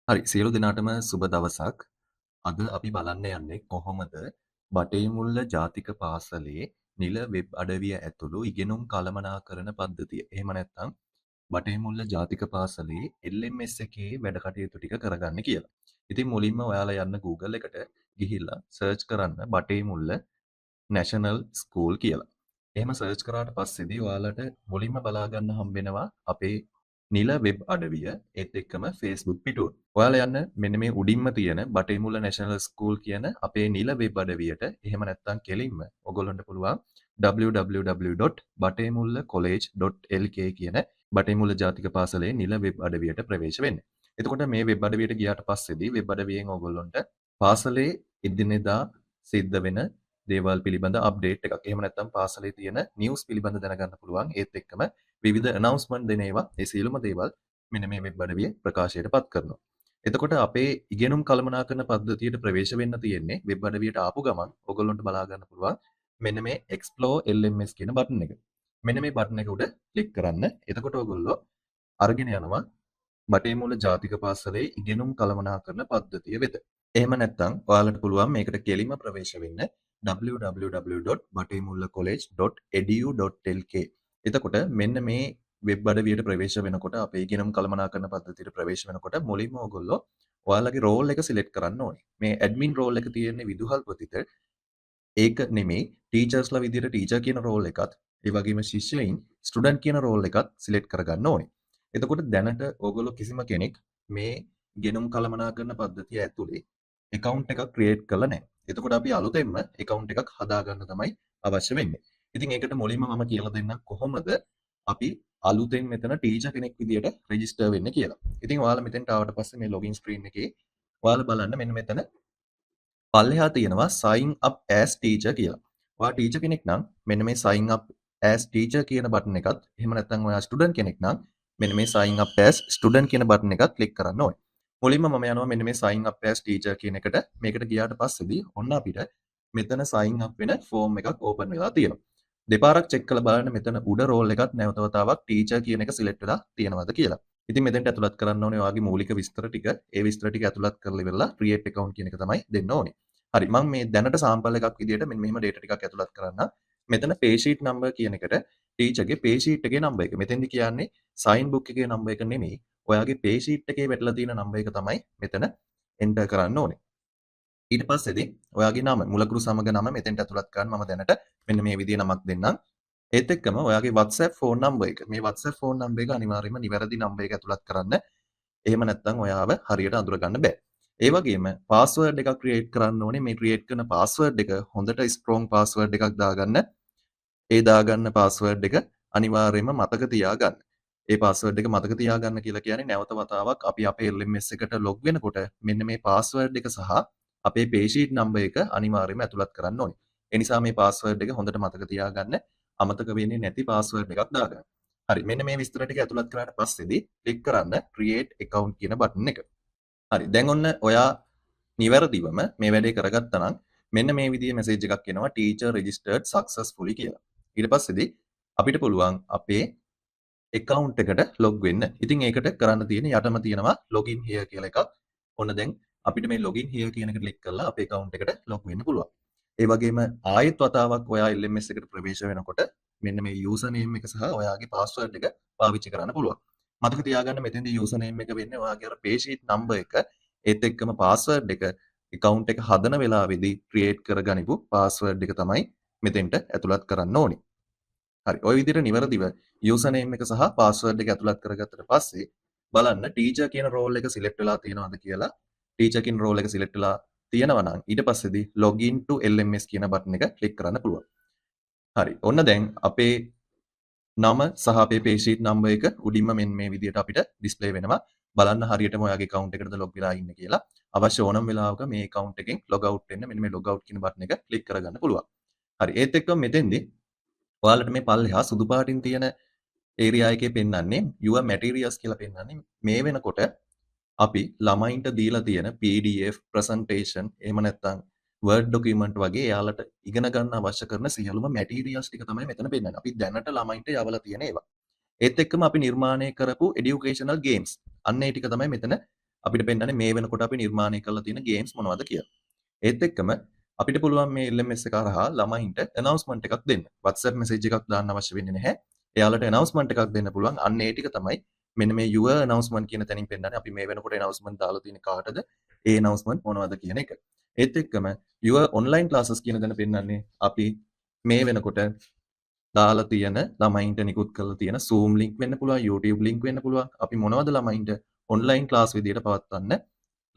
හරි සියලු දෙනාටම සුබ දවසක්. අද අපි බලන්න යන්නේ කොහොමද බටහිමුල්ල ජාතික පාසලේ නිල වෙබ් අඩවිය ඇතුළු ඉගෙනුම් කළමනාකරන පද්ධතිය. එහෙම නැත්නම් බටහිමුල්ල ජාතික පාසලේ LMS එකේ වැඩ කටයුතු ටික කරගන්න කියලා. ඉතින් මුලින්ම ඔයාලා යන්න Google එකට ගිහිල්ලා සර්ච් කරන්න බටහිමුල්ල නැෂනල් ස්කූල් කියලා. එහෙම සර්ච් කරාට පස්සේදී ඔයාලට මුලින්ම බලා ගන්න හම්බෙනවා අපේ නිල වෙබ් අඩවිය ඒත් එක්කම Facebook පිටුව. ඔයාලා යන්න මෙන්න මේ උඩින්ම තියෙන බටහිමුල්ල නැෂනල් ස්කූල් කියන අපේ නිල වෙබ් අඩවියට. එහෙම නැත්නම් කෙලින්ම ඔයගොල්ලන්ට පුළුවන් www.batemullacollege.lk කියන බටහිමුල්ල ජාතික පාසලේ නිල වෙබ් අඩවියට ප්‍රවේශ වෙන්න. එතකොට මේ වෙබ් අඩවියට ගියාට පස්සේදී වෙබ් අඩවියෙන් ඔයගොල්ලන්ට පාසලේ එදිනෙදා සිද්ධ වෙන දේවල් පිළිබඳ අප්ඩේට් එකක්. එහෙම නැත්නම් පාසලේ තියෙන නිවුස් පිළිබඳ දැනගන්න පුළුවන්. ඒත් එක්කම විවිධ announcement දෙන ඒවා ඒ සියලුම දේවල් මෙන්න මේ වෙබ් අඩවිය ප්‍රකාශයට පත් කරනවා. එතකොට අපේ ඉගෙනුම් කළමනාකරන පද්ධතියට ප්‍රවේශ වෙන්න තියෙන්නේ වෙබ් අඩවියට ආපු ගමන් ඔයගොල්ලන්ට බලා ගන්න පුළුවන් මෙන්න මේ explore LMS කියන බටන් එක. මෙන්න මේ බටන් එක උඩ ක්ලික් කරන්න. එතකොට ඔයගොල්ලෝ අරගෙන යනවා බටහිමුල්ල ජාතික පාසලේ ඉගෙනුම් කළමනාකරන පද්ධතිය වෙත. එහෙම නැත්නම් ඔයාලට පුළුවන් මේකට කෙලින්ම ප්‍රවේශ වෙන්න www.batemullacollege.edu.lk. එතකොට මෙන්න මේ වෙබ් අඩවියට ප්‍රවේශ වෙනකොට අපේ ඉගෙනුම් කළමනාකරන පද්ධතියට ප්‍රවේශ වෙනකොට මුලින්ම ඔයගොල්ලෝ ඔයාලගේ රෝල් එක සිලෙක්ට් කරන්න ඕනේ. මේ ඇඩ්මින් රෝල් එක තියෙන්නේ විදුහල්පතිට. ඒක නෙමෙයි ටීචර්ස්ලා විදිහට ටීචර් කියන රෝල් එකත් ඒ වගේම ශිෂ්‍යයින් ස්ටුඩන්ට් කියන රෝල් එකත් සිලෙක්ට් කරගන්න ඕනේ. එතකොට දැනට ඕගොල්ලෝ කිසිම කෙනෙක් මේ ගෙනුම් කළමනාකරන පද්ධතිය ඇතුලේ account එකක් create කරලා නැහැ. එතකොට අපි අලුතෙන්ම account එකක් හදාගන්න තමයි අවශ්‍ය වෙන්නේ. ඉතින් ඒකට මුලින්ම මම කියලා දෙන්නම් කොහොමද අපි අලුතෙන් මෙතන ටීචර් කෙනෙක් විදියට රෙජිස්ටර් වෙන්න කියලා. ඉතින් ඔයාලා මෙතෙන්ට ආවට පස්සේ මේ login screen එකේ ඔයාලා බලන්න මෙන්න මෙතන පල්ලෙහා තියෙනවා sign up as teacher කියලා. ඔයා ටීචර් කෙනෙක් නම් මෙන්න මේ sign up as teacher කියන බටන් එකත් එහෙම නැත්නම් ඔයා ස්ටුඩන්ට් කෙනෙක් නම් මෙන්න මේ sign up as student කියන බටන් එකත් ක්ලික් කරන්න ඕනේ. මුලින්ම මම යනවා මෙන්න මේ sign up as teacher කියන එකට. මේකට ගියාට පස්සේදී ඔන්න අපිට මෙතන sign up වෙන form එකක් open වෙලා තියෙනවා. දෙපාරක් check කරලා බලන්න මෙතන උඩ role එකත් නැවත වතාවක් teacher කියන එක select වෙලා තියෙනවද කියලා. ඉතින් මෙතෙන්ට ඇතුළත් කරන්න ඕනේ ඔයාගේ මූලික විස්තර ටික. ඒ විස්තර ටික ඇතුළත් කරලා ඉවරලා create account කියන එක තමයි දෙන්න ඕනේ. හරි මම මේ දැනට සාම්පල් එකක් විදියට මෙන්න මෙහෙම data ටිකක් ඇතුළත් කරන්න. මෙතන pay sheet number කියන එකට teacher ගේ pay sheet එකේ number එක. මෙතෙන්දි කියන්නේ sign book එකේ number එක නෙමෙයි. ඔයාගේ pay sheet එකේ වැටලා තියෙන number එක තමයි මෙතන enter කරන්න ඕනේ. ඊට පස්සේදී ඔයාගේ නම මුලකුරු සමග නම මෙතෙන්ට ඇතුළත් කරන්න මම දැනට මෙන්න මේ විදිහේ නමක් දෙන්නම්. ඒත් එක්කම ඔයාගේ WhatsApp phone number එක. මේ WhatsApp phone number එක අනිවාර්යයෙන්ම නිවැරදි number එක ඇතුළත් කරන්න. එහෙම නැත්නම් ඔයාව හරියට අඳුරගන්න බෑ. ඒ වගේම password එකක් create කරන්න ඕනේ. මේ create කරන password එක හොඳට strong password එකක් දාගන්න. ඒ දාගන්න password එක අනිවාර්යයෙන්ම මතක තියාගන්න. ඒ password එක මතක තියාගන්න කියලා කියන්නේ නැවත වතාවක් අපි අපේ LMS එකට log වෙනකොට මෙන්න මේ password එක සහ අපේ page sheet number එක අනිවාර්යයෙන්ම ඇතුළත් කරන්න ඕනේ. ඒ නිසා මේ password එක හොඳට මතක තියාගන්න. අමතක වෙන්නේ නැති password එකක් දාගන්න. හරි මෙන්න මේ විස්තර ටික ඇතුළත් කරාට පස්සේදී ක්ලික් කරන්න create account කියන බටන් එක. හරි දැන් ඔන්න ඔයා නිවැරදිවම මේ වැඩේ කරගත්තා නම් මෙන්න මේ විදිහේ මැසේජ් එකක් එනවා teacher registered successfully කියලා. ඊට පස්සේදී අපිට පුළුවන් අපේ account එකට log වෙන්න. ඉතින් ඒකට කරන්න තියෙන යටම තියෙනවා login here කියලා එකක්. ඔන්න දැන් අපිට මේ login here කියන එක ක්ලික් කරලා අපේ account එකට log වෙන්න පුළුවන්. ඒ වගේම ආයෙත් වතාවක් ඔයා LMS එකට ප්‍රවේශ වෙනකොට මෙන්න මේ user name එක සහ ඔයාගේ password එක පාවිච්චි කරන්න පුළුවන්. මතක තියාගන්න මෙතෙන්දී user name එක වෙන්නේ ඔයාගේ අර page sheet number එක ඒත් එක්කම password එක account එක හදන වෙලාවේදී create කරගනිපු password එක තමයි මෙතෙන්ට ඇතුළත් කරන්න ඕනේ. හරි. ওই විදිහට නිවැරදිව user name එක සහ password එක ඇතුළත් කරගත්තට පස්සේ බලන්න teacher කියන role එක select වෙලා තියෙනවද කියලා. teacher කියන role එක select වෙලා තියෙනවා නම් ඊට පස්සේදී login to LMS කියන බටන් එක click කරන්න පුළුවන්. හරි. ඔන්න දැන් අපේ නම සහ අපේ page sheet number එක උඩින්ම මෙන්න මේ විදිහට අපිට display වෙනවා. බලන්න හරියටම ඔයාගේ account එකටද log වෙලා ඉන්නේ කියලා. අවශ්‍ය ඕනම වෙලාවක මේ account එකෙන් log out වෙන්න මෙන්න මේ log out කියන බටන් එක click කරගන්න පුළුවන්. හරි. ඒත් එක්කම මෙතෙන්දී ඔයාලට මේ පල්ලෙහා සුදු පාටින් තියෙන ඒරියා එකේ පෙන්වන්නේ your materials කියලා පෙන්වන්නේ මේ වෙනකොට අපි ළමයින්ට දීලා තියෙන PDF presentation එහෙම නැත්නම් Word document වගේ එයාලට ඉගෙන ගන්න අවශ්‍ය කරන සියලුම materials ටික තමයි මෙතන පෙන්වන්නේ. අපි දැනට ළමයින්ට යවලා තියෙන ඒවා. ඒත් එක්කම අපි නිර්මාණය කරපු educational games අන්න ඒ ටික තමයි මෙතන අපිට පෙන්වන්නේ මේ වෙනකොට අපි නිර්මාණය කරලා තියෙන ගේම්ස් මොනවද කියලා. ඒත් එක්කම අපිට පුළුවන් මේ LMS එක හරහා ළමයින්ට announcement එකක් දෙන්න. WhatsApp message එකක් දාන්න අවශ්‍ය වෙන්නේ නැහැ. එයාලට announcement එකක් දෙන්න පුළුවන්. අන්න ඒ ටික තමයි මෙන්න මේ your announcement කියන තැනින් පෙන්නන්නේ. අපි මේ වෙනකොට announcement දාලා තියෙන කාටද? ඒ announcement මොනවද කියන එක. ඒත් එක්කම your online classes කියන දන පෙන්නන්නේ අපි මේ වෙනකොට දාලා තියෙන ළමයින්ට නිකුත් කරලා තියෙන Zoom link වෙන්න පුළුවන්, YouTube link වෙන්න පුළුවන්. අපි මොනවද ළමයින්ට online class විදියට පවත්වන්න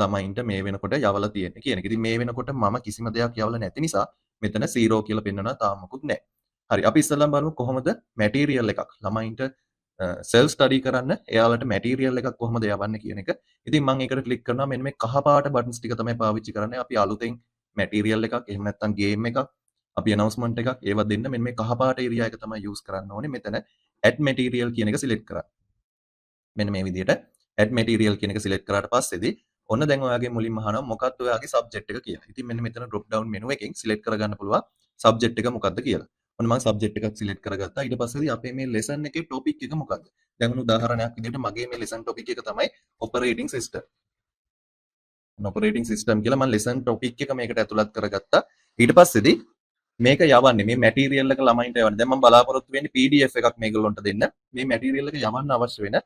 ළමයින්ට මේ වෙනකොට යවලා තියෙන්නේ කියන එක. ඉතින් මේ වෙනකොට මම කිසිම දෙයක් යවලා නැති නිසා මෙතන 0 කියලා පෙන්වනවා තාම මොකුත් නැහැ. හරි අපි ඉස්සෙල්ලාම බලමු කොහොමද මැටීරියල් එකක් ළමයින්ට සෙල්ෆ් ස්ටඩි කරන්න එයාලට මැටීරියල් එකක් කොහොමද යවන්නේ කියන එක. ඉතින් මම ඒකට ක්ලික් කරනවා මෙන්න මේ කහ පාට බටන්ස් ටික තමයි පාවිච්චි කරන්නේ. අපි අලුතෙන් මැටීරියල් එකක් එහෙම නැත්නම් ගේම් එකක් අපි announcement එකක් ඒවා දෙන්න මෙන්න මේ කහ පාට ඒරියා එක තමයි යූස් කරන්න ඕනේ. මෙතන add material කියන එක සිලෙක්ට් කරන්න. මෙන්න මේ විදිහට add material කියන එක සිලෙක්ට් කරාට පස්සේදී ඔන්න දැන් ඔයාගේ මුලින්ම අහනවා මොකක්ද ඔයාගේ subject එක කියලා. ඉතින් මෙන්න මෙතන drop down menu එකෙන් select කරගන්න පුළුවන් subject එක මොකක්ද කියලා. ඔන්න මම subject එකක් select කරගත්තා. ඊට පස්සේදී අපේ මේ lesson එකේ topic එක මොකක්ද? දැන් උන උදාහරණයක් විදිහට මගේ මේ lesson topic එක තමයි operating system. operating system කියලා මම lesson topic එක මේකට ඇතුළත් කරගත්තා. ඊට පස්සේදී මේක යවන්නේ මේ මැටීරියල් එක ළමයින්ට යවන්නේ. දැන් මම බලාපොරොත්තු වෙන්නේ PDF එකක් මේගොල්ලන්ට දෙන්න. මේ මැටීරියල් එක යවන්න අවශ්‍ය වෙන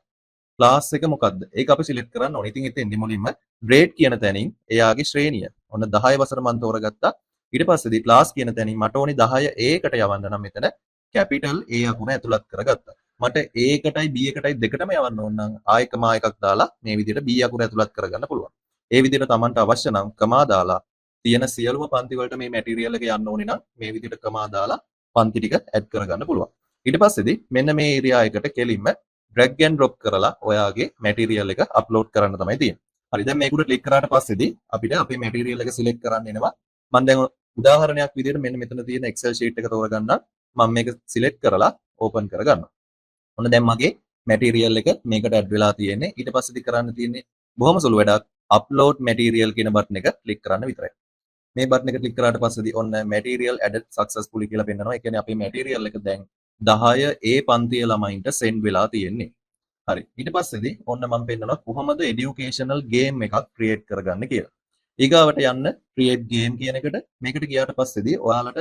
ක්ලාස් එක මොකද්ද? ඒක අපි සිලෙක්ට් කරන්න ඕනේ. ඉතින් එතෙන්දි මුලින්ම grade කියන තැනින් එයාගේ ශ්‍රේණිය. ඔන්න 10 වසර මම තෝරගත්තා. ඊට පස්සේදී class කියන තැනින් මට ඕනේ 10 A එකට යවන්න නම් මෙතන capital A අකුර ඇතුළත් කරගත්තා. මට A එකටයි B එකටයි දෙකටම යවන්න ඕන නම් ආයෙ කමා එකක් දාලා මේ විදිහට B අකුර ඇතුළත් කරගන්න පුළුවන්. ඒ විදිහට Tamanට අවශ්‍ය නම් කමා දාලා තියෙන සියලුම පන්ති වලට මේ මැටීරියල් එක යන්න ඕනේ නම් මේ විදිහට කමා දාලා පන්ති ටික ඇඩ් කරගන්න පුළුවන්. ඊට පස්සේදී මෙන්න මේ ඒරියා එකට කෙලින්ම drag and drop කරලා ඔයාගේ මැටීරියල් එක අප්ලෝඩ් කරන්න තමයි තියෙන්නේ. හරි දැන් මේකට ක්ලික් කරාට පස්සේදී අපිට අපේ මැටීරියල් එක සිලෙක්ට් කරන්න එනවා. මම දැන් උදාහරණයක් විදිහට මෙන්න මෙතන තියෙන Excel sheet එක තෝරගන්න මම මේක සිලෙක්ට් කරලා ඕපන් කරගන්නවා. ඔන්න දැන් මගේ මැටීරියල් එක මේකට ඇඩ් වෙලා තියෙන්නේ. ඊට පස්සේදී කරන්න තියෙන්නේ බොහොම සුළු වැඩක්. upload material කියන බටන් එක ක්ලික් කරන්න විතරයි. මේ බටන් එක ක්ලික් කරාට පස්සේදී ඔන්න material added successfully කියලා පෙන්නනවා. ඒ කියන්නේ අපේ මැටීරියල් එක දැන් 10 A පන්තියේ ළමයින්ට send වෙලා තියෙන්නේ. හරි. ඊට පස්සේදී ඔන්න මම පෙන්නනවා කොහොමද educational game එකක් create කරගන්න කියලා. ඊගාවට යන්න create game කියන එකට මේකට ගියාට පස්සේදී ඔයාලට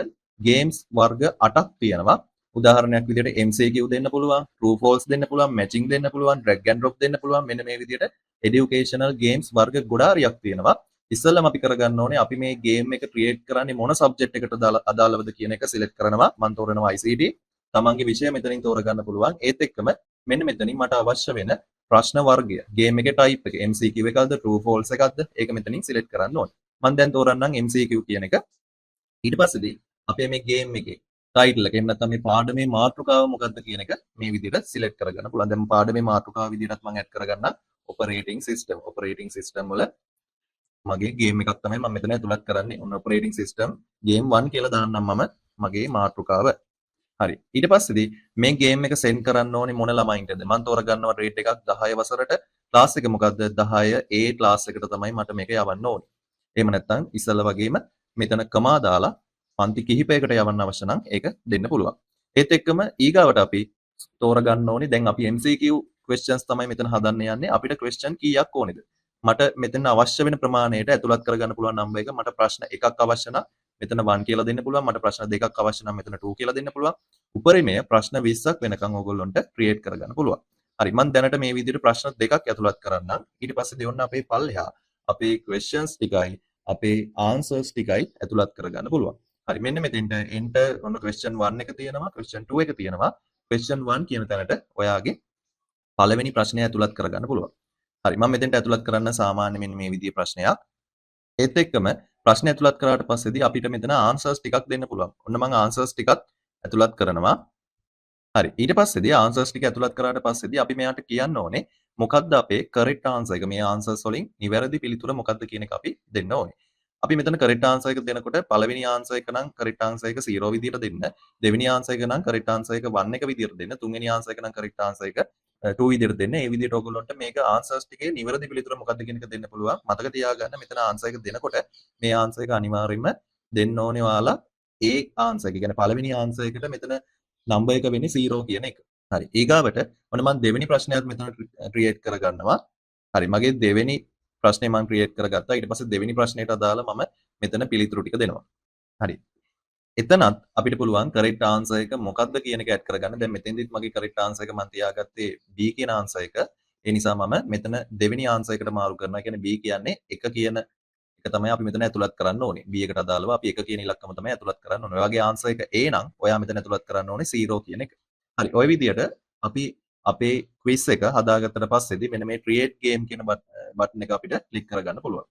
games වර්ග 8ක් තියෙනවා. උදාහරණයක් විදිහට MCQ දෙන්න පුළුවන්, true false දෙන්න පුළුවන්, matching දෙන්න පුළුවන්, drag and drop දෙන්න පුළුවන්. මෙන්න මේ විදිහට educational games වර්ග ගොඩාරියක් තියෙනවා. ඉස්සෙල්ලාම අපි කරගන්න ඕනේ අපි මේ game එක create කරන්නේ මොන subject එකටද අදාළවද කියන එක select කරනවා. මම තෝරනවා ICT. තමන්ගේ විෂය මෙතනින් තෝරගන්න පුළුවන්. ඒත් එක්කම මෙන්න මෙතනින් මට අවශ්‍ය වෙන ප්‍රශ්න වර්ගය, game එකේ type එක, MCQ එකක්ද, true false එකක්ද, ඒක මෙතනින් select කරන්න ඕනේ. මම දැන් තෝරන්නම් MCQ කියන එක. ඊට පස්සේදී අපේ මේ game එකේ title එක එහෙම නැත්නම් මේ පාඩමේ මාතෘකාව මොකක්ද කියන එක මේ විදිහට select කරගන්න පුළුවන්. දැන් පාඩමේ මාතෘකාව විදිහටත් මම add කරගන්න operating system. operating system වල මගේ game එකක් තමයි මම මෙතන ඇතුළත් කරන්නේ. ඔන්න operating system game 1 කියලා දාන්නම් මම මගේ මාතෘකාව. හරි. ඊට පස්සේදී මේ game එක send කරන්න ඕනේ මොන ළමයින්ටද? මම තෝරගන්නවා rate එකක් 10 වසරට. class එක මොකද්ද? 10 A class එකට තමයි මට මේක යවන්න ඕනේ. එහෙම නැත්නම් ඉස්සෙල්ලා වගේම මෙතන කමා දාලා පන්ති කිහිපයකට යවන්න අවශ්‍ය නම් ඒක දෙන්න පුළුවන්. ඒත් එක්කම ඊගාවට අපි තෝරගන්න ඕනේ දැන් අපි MCQ questions තමයි මෙතන හදන්න යන්නේ. අපිට question කීයක් ඕනේද? මට මෙතන අවශ්‍ය වෙන ප්‍රමාණයට ඇතුළත් කරගන්න පුළුවන් නම්බර් එක. මට ප්‍රශ්න එකක් අවශ්‍ය නම් මෙතන 1 කියලා දෙන්න පුළුවන්. මට ප්‍රශ්න දෙකක් අවශ්‍ය නම් මෙතන 2 කියලා දෙන්න පුළුවන්. උපරිමය ප්‍රශ්න 20ක් වෙනකන් ඕගොල්ලොන්ට ක්‍රියේට් කරගන්න පුළුවන්. හරි මම දැනට මේ විදිහට ප්‍රශ්න දෙකක් ඇතුළත් කරන්නම්. ඊට පස්සේ දෙවන්න අපේ පල්ලෙහා අපේ questions ටිකයි අපේ answers ටිකයි ඇතුළත් කරගන්න පුළුවන්. හරි මෙන්න මෙතෙන්ට enter ඔන්න question 1 එක තියෙනවා, question 2 එක තියෙනවා. question 1 කියන තැනට ඔයාගේ පළවෙනි ප්‍රශ්නය ඇතුළත් කරගන්න පුළුවන්. හරි මම මෙතෙන්ට ඇතුළත් කරන්න සාමාන්‍ය මෙන්න මේ විදිහේ ප්‍රශ්නයක්. ඒත් එක්කම ප්‍රශ්න ඇතුළත් කරාට පස්සේදී අපිට මෙතන answers ටිකක් දෙන්න පුළුවන්. ඔන්න මම answers ටිකක් ඇතුළත් කරනවා. හරි ඊට පස්සේදී answers ටික ඇතුළත් කරාට පස්සේදී අපි මෙයාට කියන්න ඕනේ මොකක්ද අපේ correct answer එක. මේ answers වලින් නිවැරදි පිළිතුර මොකක්ද කියන එක අපි දෙන්න ඕනේ. අපි මෙතන correct answer එක දෙනකොට පළවෙනි answer එක නම් correct answer එක 0 විදියට දෙන්න. දෙවෙනි answer එක නම් correct answer එක 1 එක විදියට දෙන්න. තුන්වෙනි answer එක නම් correct answer එක 2 විදියට දෙන්න. ඒ විදියට ඔයගොල්ලන්ට මේක answers ටිකේ නිවැරදි පිළිතුර මොකක්ද කියන එක දෙන්න පුළුවන්. මතක තියාගන්න මෙතන answer එක දෙනකොට මේ answer එක අනිවාර්යයෙන්ම දෙන්න ඕනේ ඔයාලා ඒ answer එක. කියන්නේ පළවෙනි answer එකට මෙතන number එක වෙන්නේ 0 කියන එක. හරි. ඊගාවට ඔන්න මම දෙවෙනි ප්‍රශ්නයත් මෙතන ක්‍රියේට් කරගන්නවා. හරි මගේ දෙවෙනි ප්‍රශ්නේ මම ක්‍රියේට් කරගත්තා. ඊට පස්සේ දෙවෙනි ප්‍රශ්නෙට අදාළ මම මෙතන පිළිතුරු ටික දෙනවා. හරි. එතනත් අපිට පුළුවන් correct answer එක මොකක්ද කියන එක ඇඩ් කරගන්න. දැන් මෙතෙන්දිත් මගේ correct answer එක මම තියාගත්තේ B කියන answer එක. ඒ නිසා මම මෙතන දෙවෙනි answer එකට මාරු කරනවා. ඒ කියන්නේ B කියන්නේ 1 කියන එක තමයි අපි මෙතන ඇතුළත් කරන්න ඕනේ. B එකට අදාළව අපි 1 කියන ඉලක්කම තමයි ඇතුළත් කරන්න ඕනේ. ඔයාගේ answer එක A නම් ඔයා මෙතන ඇතුළත් කරන්න ඕනේ 0 කියන එක. හරි. ওই විදිහට අපි අපේ quiz එක හදාගත්තට පස්සේදී මෙන්න මේ create game කියන බටන් එක අපිට ක්ලික් කරගන්න පුළුවන්.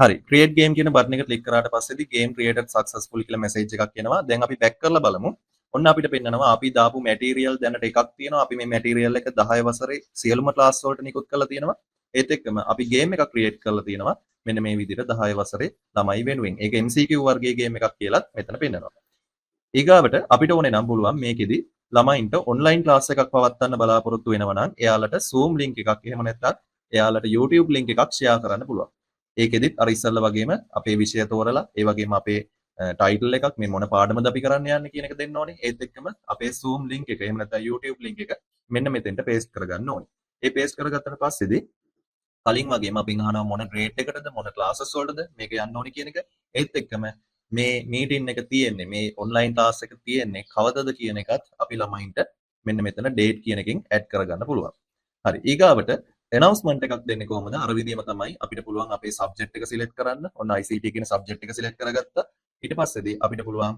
හරි create game කියන බටන් එක ක්ලික් කරාට පස්සේදී game created successfully කියලා මැසේජ් එකක් එනවා. දැන් අපි බැක් කරලා බලමු. ඔන්න අපිට පෙන්නනවා අපි දාපු මැටීරියල් දැනට එකක් තියෙනවා. අපි මේ මැටීරියල් එක 10 වසරේ සියලුම ක්ලාස් වලට නිකුත් කරලා තියෙනවා. ඒත් එක්කම අපි game එකක් create කරලා තියෙනවා. මෙන්න මේ විදිහට 10 වසරේ ළමයි වෙනුවෙන්. ඒක MCQ වර්ගයේ game එකක් කියලාත් මෙතන පෙන්නනවා. ඊගාවට අපිට ඕනේ නම් පුළුවන් මේකෙදි ළමයින්ට ඔන්ලයින් ක්ලාස් එකක් පවත්වන්න බලාපොරොත්තු වෙනවා නම් එයාලට Zoom link එකක් එහෙම නැත්නම් එයාලට YouTube link එකක් share කරන්න පුළුවන්. ඒකෙදිත් අර ඉස්සල්ලා වගේම අපේ විෂය තෝරලා ඒ වගේම අපේ ටයිටල් එකක් මේ මොන පාඩමද අපි කරන්න යන්නේ කියන එක දෙන්න ඕනේ. ඒත් එක්කම අපේ Zoom link එක එහෙම නැත්නම් YouTube link එක මෙන්න මෙතෙන්ට paste කරගන්න ඕනේ. ඒ paste කරගත්තට පස්සේදී කලින් වගේම අපි අහනවා මොන grade එකකටද මොන classes වලටද මේක යන්න ඕනේ කියන එක. ඒත් එක්කම මේ මීටින් එක තියෙන්නේ මේ ඔන්ලයින් ක්ලාස් එක තියෙන්නේ කවදද කියන එකත් අපි ළමයින්ට මෙන්න මෙතන date කියන එකෙන් add කරගන්න පුළුවන්. හරි. ඊගාවට announcement එකක් දෙන්නේ කොහොමද? අර විදිහම තමයි අපිට පුළුවන් අපේ subject එක select කරන්න. ඔන්න ICT කියන subject එක select කරගත්තා. ඊට පස්සේදී අපිට පුළුවන්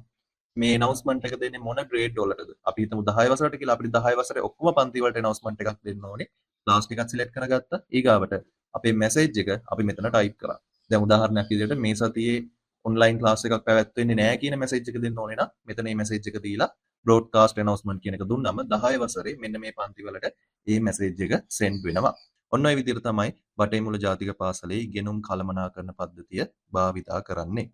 මේ announcement එක දෙන්නේ මොන grade වලටද? අපි හිතමු 10 වසරට කියලා අපිට 10 වසරේ ඔක්කොම පන්ති වලට announcement එකක් දෙන්න ඕනේ. ක්ලාස් ටිකක් select කරගත්තා. ඊගාවට අපේ message එක අපි මෙතන type කරා. දැන් උදාහරණයක් විදිහට මේ සතියේ ඔන්ලයින් ක්ලාස් එකක් පැවැත්වෙන්නේ නැහැ කියන මැසේජ් එක දෙන්න ඕනේ නම් මෙතන මේ මැසේජ් එක දීලා broadcast announcement කියන එක දුන්නම 10 වසරේ මෙන්න මේ පන්ති වලට මේ මැසේජ් එක send වෙනවා. ඔන්න ඔය විදිහට තමයි බටහිර මුල ජාතික පාසලේ ඉගෙනුම් කළමනාකරණ පද්ධතිය භාවිතා කරන්නේ.